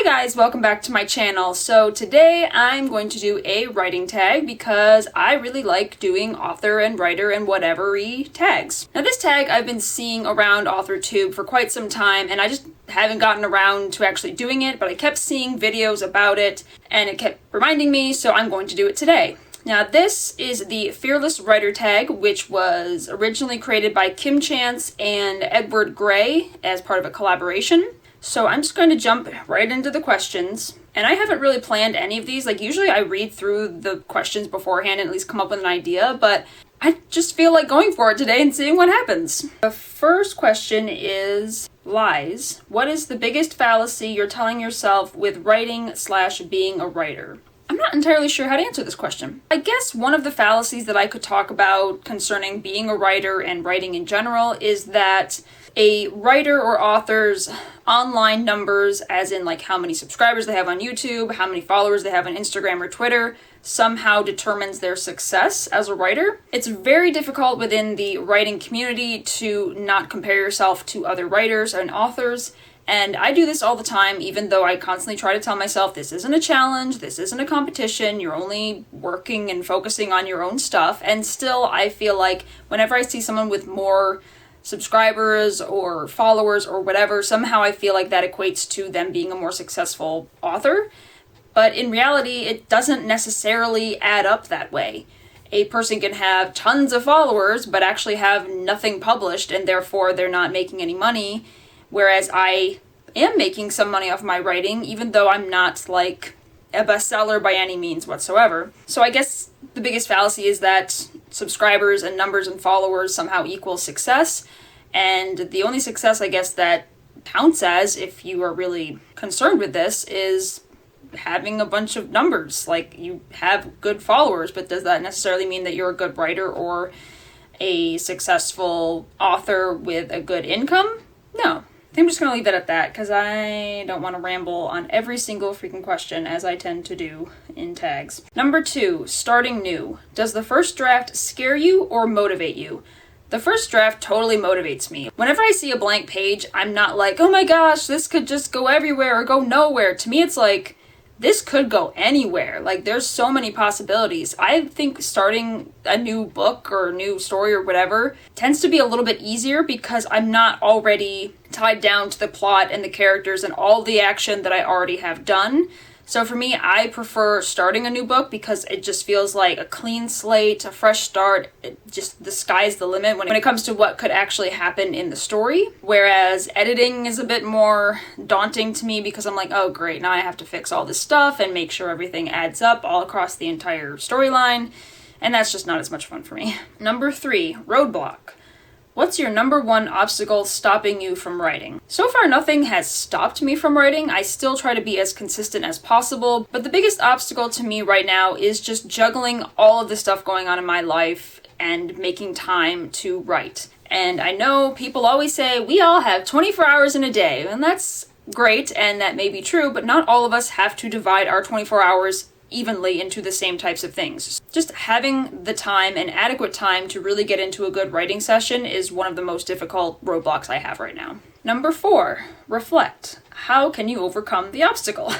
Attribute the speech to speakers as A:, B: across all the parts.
A: Hi guys, welcome back to my channel. So today I'm going to do a writing tag because I really like doing author and writer and whatever-y tags. Now this tag I've been seeing around AuthorTube for quite some time and I just haven't gotten around to actually doing it, but I kept seeing videos about it and it kept reminding me, so I'm going to do it today. Now this is the Fearless Writer tag, which was originally created by Kim Chance and Edward Gray as part of a collaboration. So I'm just going to jump right into the questions, and I haven't really planned any of these. Like usually I read through the questions beforehand and at least come up with an idea, but I just feel like going for it today and seeing what happens. The first question is lies. What is the biggest fallacy you're telling yourself with writing/being a writer? I'm not entirely sure how to answer this question. I guess one of the fallacies that I could talk about concerning being a writer and writing in general is that a writer or author's online numbers, as in like how many subscribers they have on YouTube, how many followers they have on Instagram or Twitter, somehow determines their success as a writer. It's very difficult within the writing community to not compare yourself to other writers and authors. And I do this all the time, even though I constantly try to tell myself this isn't a challenge, this isn't a competition, you're only working and focusing on your own stuff. And still, I feel like whenever I see someone with more subscribers or followers or whatever, somehow I feel like that equates to them being a more successful author. But in reality, it doesn't necessarily add up that way. A person can have tons of followers, but actually have nothing published, and therefore they're not making any money. Whereas I am making some money off my writing, even though I'm not like a bestseller by any means whatsoever. So I guess the biggest fallacy is that subscribers and numbers and followers somehow equal success. And the only success I guess that counts as, if you are really concerned with this, is having a bunch of numbers. Like, you have good followers, but does that necessarily mean that you're a good writer or a successful author with a good income? No. I think I'm just going to leave it at that because I don't want to ramble on every single freaking question as I tend to do in tags. Number 2, starting new. Does the first draft scare you or motivate you? The first draft totally motivates me. Whenever I see a blank page, I'm not like, oh my gosh, this could just go everywhere or go nowhere. To me, it's like, this could go anywhere. Like, there's so many possibilities. I think starting a new book or a new story or whatever tends to be a little bit easier because I'm not already tied down to the plot and the characters and all the action that I already have done. So for me, I prefer starting a new book because it just feels like a clean slate, a fresh start. Just the sky's the limit when it comes to what could actually happen in the story. Whereas editing is a bit more daunting to me because I'm like, oh great, now I have to fix all this stuff and make sure everything adds up all across the entire storyline. And that's just not as much fun for me. Number 3, Roadblock. What's your number 1 obstacle stopping you from writing? So far, nothing has stopped me from writing. I still try to be as consistent as possible, but the biggest obstacle to me right now is just juggling all of the stuff going on in my life and making time to write. And I know people always say, we all have 24 hours in a day, and that's great, and that may be true, but not all of us have to divide our 24 hours evenly into the same types of things. Just having the time and adequate time to really get into a good writing session is one of the most difficult roadblocks I have right now. Number 4, reflect. How can you overcome the obstacle?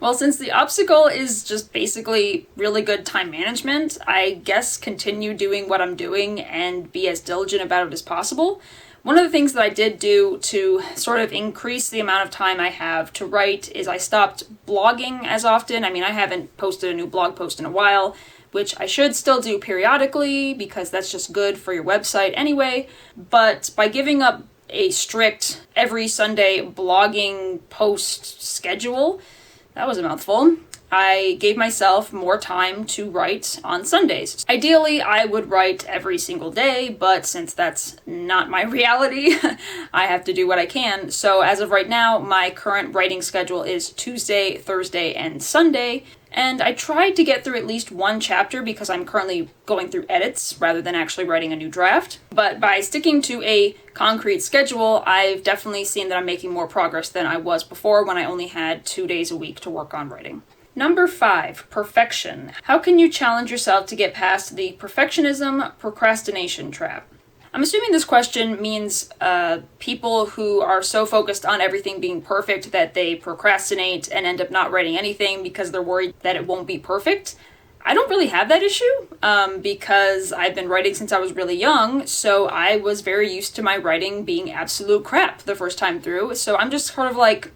A: Well, since the obstacle is just basically really good time management, I guess continue doing what I'm doing and be as diligent about it as possible. One of the things that I did do to sort of increase the amount of time I have to write is I stopped blogging as often. I mean, I haven't posted a new blog post in a while, which I should still do periodically because that's just good for your website anyway. But by giving up a strict every Sunday blogging post schedule, that was a mouthful, I gave myself more time to write on Sundays. Ideally, I would write every single day, but since that's not my reality, I have to do what I can. So as of right now, my current writing schedule is Tuesday, Thursday, and Sunday. And I tried to get through at least one chapter because I'm currently going through edits rather than actually writing a new draft. But by sticking to a concrete schedule, I've definitely seen that I'm making more progress than I was before when I only had 2 days a week to work on writing. Number 5, perfection. How can you challenge yourself to get past the perfectionism-procrastination trap? I'm assuming this question means people who are so focused on everything being perfect that they procrastinate and end up not writing anything because they're worried that it won't be perfect. I don't really have that issue because I've been writing since I was really young, so I was very used to my writing being absolute crap the first time through, so I'm just sort of like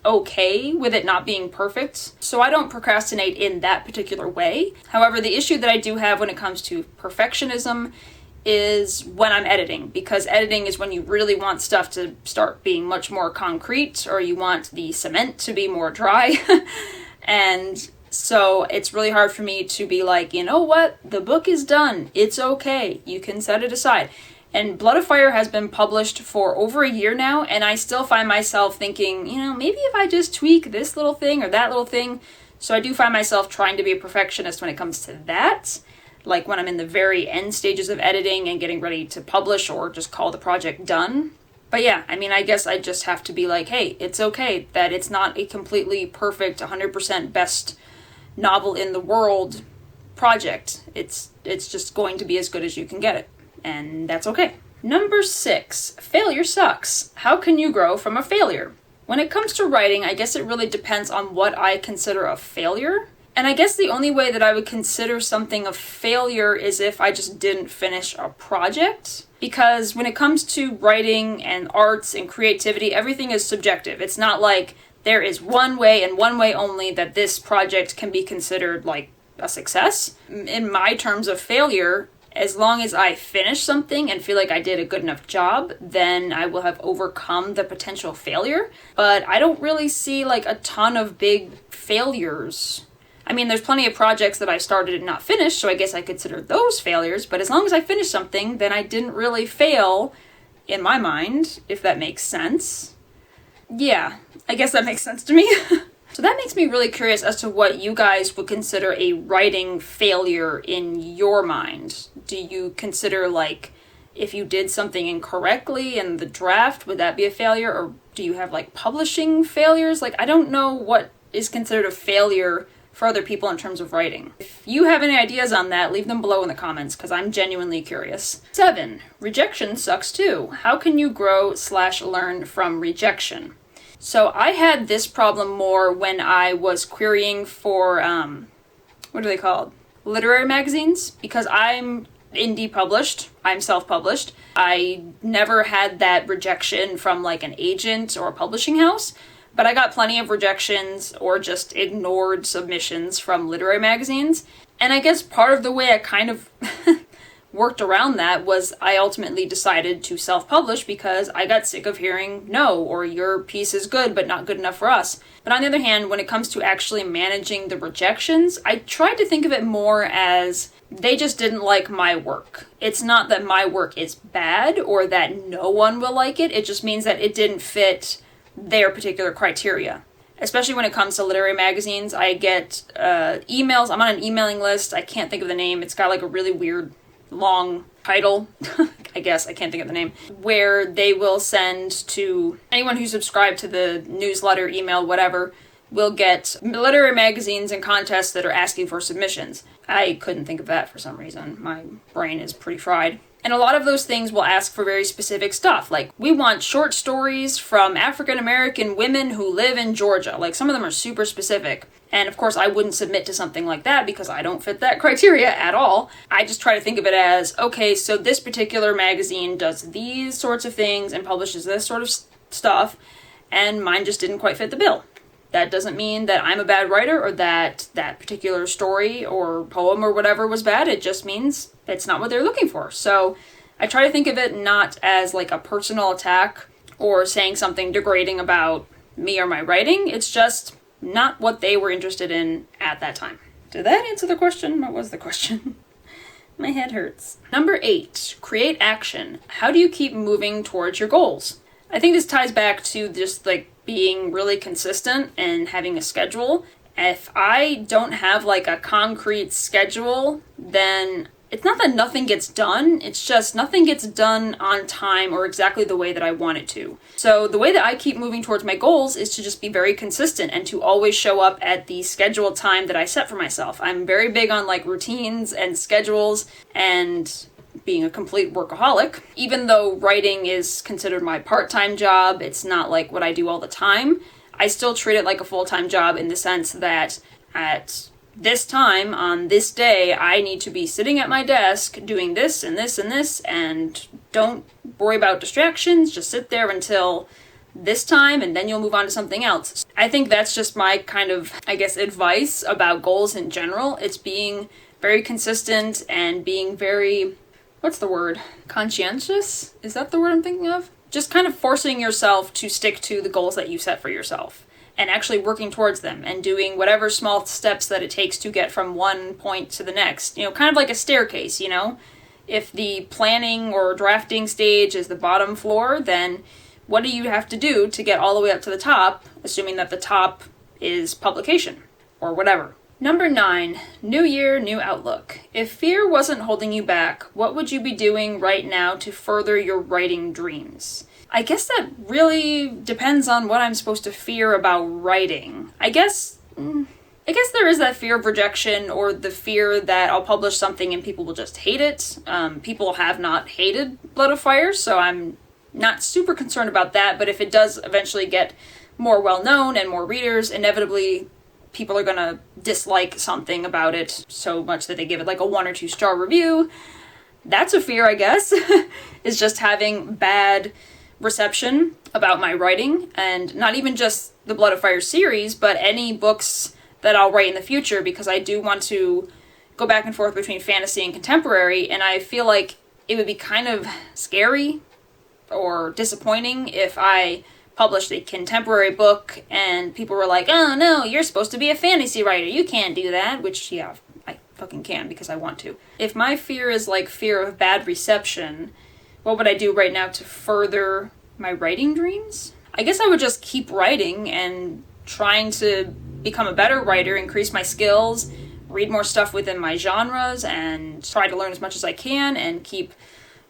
A: okay with it not being perfect. So I don't procrastinate in that particular way. However, the issue that I do have when it comes to perfectionism is when I'm editing, because editing is when you really want stuff to start being much more concrete, or you want the cement to be more dry. And so it's really hard for me to be like, you know what, the book is done, it's okay, you can set it aside. And Blood of Fire has been published for over a year now, and I still find myself thinking, you know, maybe if I just tweak this little thing or that little thing. So I do find myself trying to be a perfectionist when it comes to that. Like when I'm in the very end stages of editing and getting ready to publish or just call the project done. But yeah, I mean, I guess I just have to be like, hey, it's okay that it's not a completely perfect, 100% best novel in the world project. It's just going to be as good as you can get it. And that's okay. Number 6, failure sucks. How can you grow from a failure? When it comes to writing, I guess it really depends on what I consider a failure. And I guess the only way that I would consider something a failure is if I just didn't finish a project. Because when it comes to writing and arts and creativity, everything is subjective. It's not like there is one way and one way only that this project can be considered like a success. In my terms of failure, as long as I finish something and feel like I did a good enough job, then I will have overcome the potential failure. But I don't really see like a ton of big failures. I mean, there's plenty of projects that I started and not finished, so I guess I consider those failures. But as long as I finish something, then I didn't really fail in my mind, if that makes sense. Yeah, I guess that makes sense to me. So that makes me really curious as to what you guys would consider a writing failure in your mind. Do you consider, like, if you did something incorrectly in the draft, would that be a failure? Or do you have, like, publishing failures? Like, I don't know what is considered a failure for other people in terms of writing. If you have any ideas on that, leave them below in the comments, because I'm genuinely curious. 7, rejection sucks too. How can you grow/learn from rejection? So I had this problem more when I was querying for, what are they called? Literary magazines, because I'm indie published, I'm self-published. I never had that rejection from like an agent or a publishing house, but I got plenty of rejections or just ignored submissions from literary magazines. And I guess part of the way I kind of worked around that was I ultimately decided to self-publish because I got sick of hearing no, or your piece is good but not good enough for us. But on the other hand, when it comes to actually managing the rejections, I tried to think of it more as they just didn't like my work. It's not that my work is bad or that no one will like it, it just means that it didn't fit their particular criteria. Especially when it comes to literary magazines, I get emails. I'm on an emailing list. I can't think of the name. It's got like a really weird long title, I guess, I can't think of the name, where they will send to anyone who subscribed to the newsletter, email, whatever, will get literary magazines and contests that are asking for submissions. I couldn't think of that for some reason. My brain is pretty fried. And a lot of those things will ask for very specific stuff, like we want short stories from African American women who live in Georgia. Like some of them are super specific. And of course I wouldn't submit to something like that because I don't fit that criteria at all. I just try to think of it as, okay, so this particular magazine does these sorts of things and publishes this sort of stuff, and mine just didn't quite fit the bill. That doesn't mean that I'm a bad writer or that that particular story or poem or whatever was bad. It just means it's not what they're looking for. So I try to think of it not as like a personal attack or saying something degrading about me or my writing. It's just not what they were interested in at that time. Did that answer the question? What was the question? My head hurts. Number 8, create action. How do you keep moving towards your goals? I think this ties back to just like being really consistent and having a schedule. If I don't have like a concrete schedule, then it's not that nothing gets done, it's just nothing gets done on time or exactly the way that I want it to. So the way that I keep moving towards my goals is to just be very consistent and to always show up at the scheduled time that I set for myself. I'm very big on like routines and schedules and being a complete workaholic. Even though writing is considered my part-time job, it's not like what I do all the time. I still treat it like a full-time job in the sense that at this time, on this day, I need to be sitting at my desk doing this and this and this, and don't worry about distractions, just sit there until this time and then you'll move on to something else. I think that's just my kind of, I guess, advice about goals in general. It's being very consistent and being very, what's the word? Conscientious? Is that the word I'm thinking of? Just kind of forcing yourself to stick to the goals that you set for yourself and actually working towards them and doing whatever small steps that it takes to get from one point to the next. You know, kind of like a staircase, you know? If the planning or drafting stage is the bottom floor, then what do you have to do to get all the way up to the top, assuming that the top is publication or whatever? Number 9, new year, new outlook. If fear wasn't holding you back, what would you be doing right now to further your writing dreams? I guess that really depends on what I'm supposed to fear about writing. I guess there is that fear of rejection, or the fear that I'll publish something and people will just hate it. People have not hated Blood of Fire, so I'm not super concerned about that, but if it does eventually get more well-known and more readers, inevitably people are gonna dislike something about it so much that they give it like a 1 or 2 star review. That's a fear, I guess, is just having bad reception about my writing, and not even just the Blood of Fire series, but any books that I'll write in the future, because I do want to go back and forth between fantasy and contemporary, and I feel like it would be kind of scary or disappointing if I published a contemporary book and people were like, oh no, you're supposed to be a fantasy writer, you can't do that, which, yeah, I fucking can because I want to. If my fear is like fear of bad reception, what would I do right now to further my writing dreams? I guess I would just keep writing and trying to become a better writer, increase my skills, read more stuff within my genres, and try to learn as much as I can and keep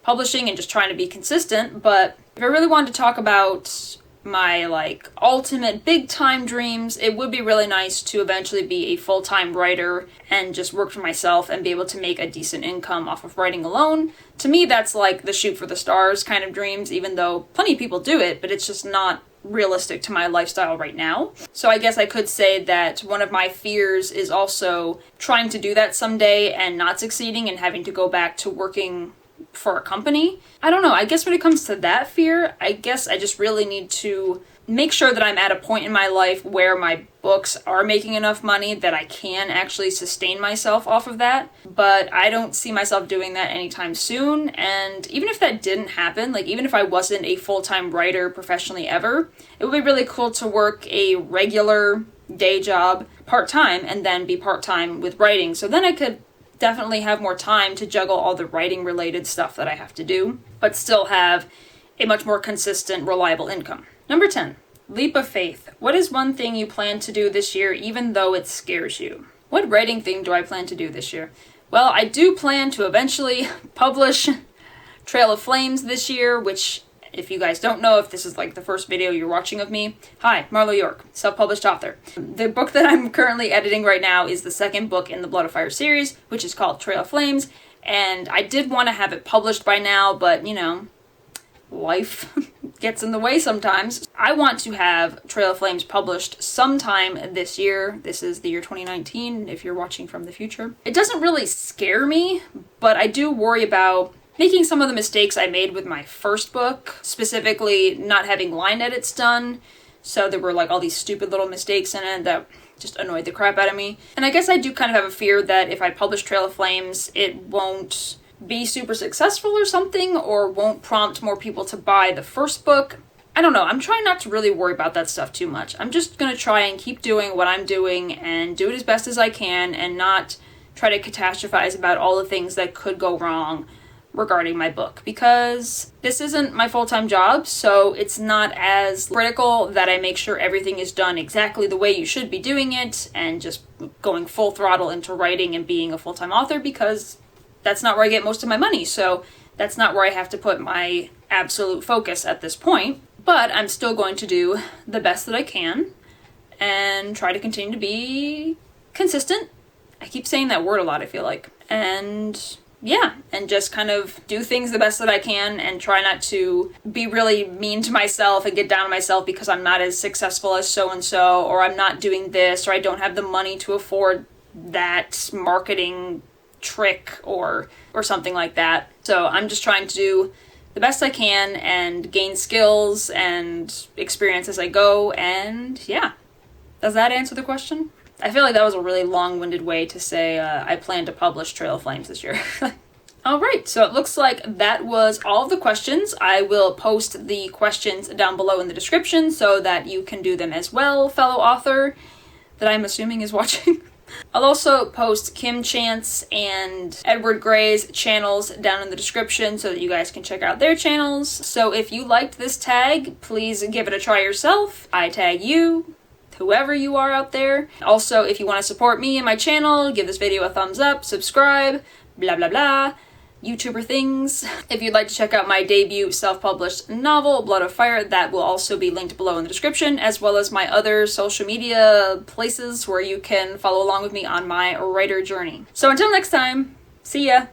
A: publishing and just trying to be consistent. But if I really wanted to talk about my like ultimate big time dreams, it would be really nice to eventually be a full-time writer and just work for myself and be able to make a decent income off of writing alone. To me, that's like the shoot for the stars kind of dreams, even though plenty of people do it, but it's just not realistic to my lifestyle right now. So I guess I could say that one of my fears is also trying to do that someday and not succeeding and having to go back to working for a company. I don't know, I guess when it comes to that fear, I guess I just really need to make sure that I'm at a point in my life where my books are making enough money that I can actually sustain myself off of that. But I don't see myself doing that anytime soon, and even if that didn't happen, like even if I wasn't a full-time writer professionally ever, it would be really cool to work a regular day job part-time and then be part-time with writing. So then I could definitely have more time to juggle all the writing related stuff that I have to do, but still have a much more consistent, reliable income. Number 10, leap of faith. What is one thing you plan to do this year even though it scares you? What writing thing do I plan to do this year? Well, I do plan to eventually publish Trail of Flames this year, which, if you guys don't know, if this is like the first video you're watching of me, hi, Marlow York, self-published author. The book that I'm currently editing right now is the second book in the Blood of Fire series, which is called Trail of Flames, and I did want to have it published by now, but, you know, life gets in the way sometimes. I want to have Trail of Flames published sometime this year. This is the year 2019, if you're watching from the future. It doesn't really scare me, but I do worry about making some of the mistakes I made with my first book, specifically not having line edits done. So there were like all these stupid little mistakes in it that just annoyed the crap out of me. And I guess I do kind of have a fear that if I publish Trail of Flames, it won't be super successful or something, or won't prompt more people to buy the first book. I don't know, I'm trying not to really worry about that stuff too much. I'm just gonna try and keep doing what I'm doing and do it as best as I can and not try to catastrophize about all the things that could go wrong regarding my book, because this isn't my full-time job, so it's not as critical that I make sure everything is done exactly the way you should be doing it and just going full throttle into writing and being a full-time author, because that's not where I get most of my money, so that's not where I have to put my absolute focus at this point. But I'm still going to do the best that I can and try to continue to be consistent. I keep saying that word a lot, I feel like. And yeah, and just kind of do things the best that I can and try not to be really mean to myself and get down on myself because I'm not as successful as so-and-so, or I'm not doing this, or I don't have the money to afford that marketing trick or something like that. So I'm just trying to do the best I can and gain skills and experience as I go, and yeah. Does that answer the question? I feel like that was a really long-winded way to say I plan to publish Trail of Flames this year. Alright, so it looks like that was all of the questions. I will post the questions down below in the description so that you can do them as well, fellow author, that I'm assuming is watching. I'll also post Kim Chance and Edward Gray's channels down in the description so that you guys can check out their channels. So if you liked this tag, please give it a try yourself. I tag you, whoever you are out there. Also, if you want to support me and my channel, give this video a thumbs up, subscribe, blah blah blah, YouTuber things. If you'd like to check out my debut self-published novel, Blood of Fire, that will also be linked below in the description, as well as my other social media places where you can follow along with me on my writer journey. So until next time, see ya!